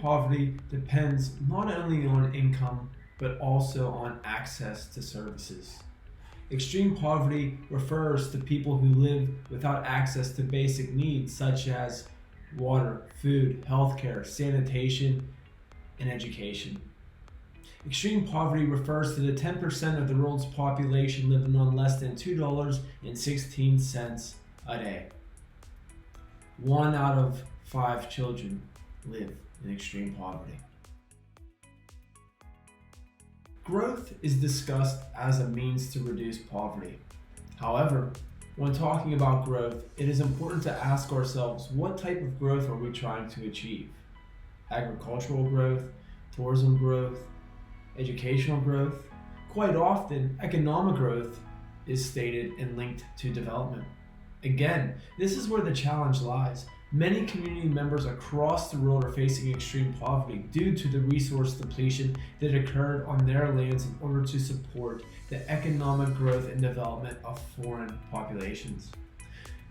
poverty depends not only on income, but also on access to services. Extreme poverty refers to people who live without access to basic needs such as water, food, healthcare, sanitation, and education. Extreme poverty refers to the 10% of the world's population living on less than $2.16 a day. 1 out of 5 children live in extreme poverty. Growth is discussed as a means to reduce poverty. However, when talking about growth, it is important to ask ourselves, what type of growth are we trying to achieve? Agricultural growth, tourism growth, educational growth? Quite often, economic growth is stated and linked to development. Again, this is where the challenge lies. Many community members across the world are facing extreme poverty due to the resource depletion that occurred on their lands in order to support the economic growth and development of foreign populations.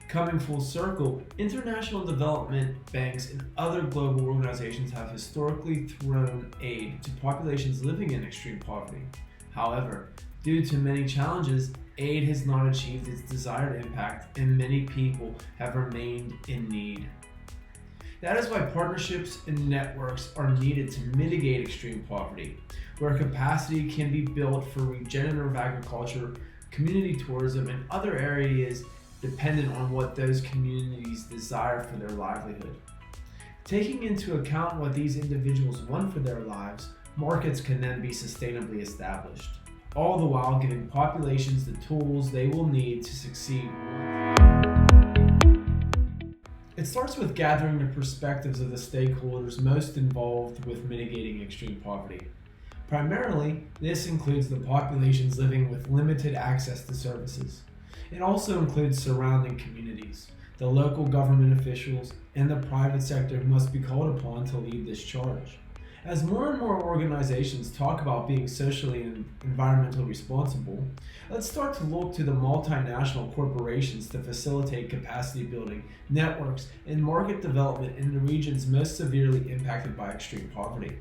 Coming full circle, international development banks and other global organizations have historically thrown aid to populations living in extreme poverty. However, due to many challenges, aid has not achieved its desired impact and many people have remained in need. That is why partnerships and networks are needed to mitigate extreme poverty, where capacity can be built for regenerative agriculture, community tourism, and other areas dependent on what those communities desire for their livelihood. Taking into account what these individuals want for their lives, markets can then be sustainably established, all the while giving populations the tools they will need to succeed. It starts with gathering the perspectives of the stakeholders most involved with mitigating extreme poverty. Primarily, this includes the populations living with limited access to services. It also includes surrounding communities. The local government officials and the private sector must be called upon to lead this charge. As more and more organizations talk about being socially and environmentally responsible, let's start to look to the multinational corporations to facilitate capacity building, networks, and market development in the regions most severely impacted by extreme poverty.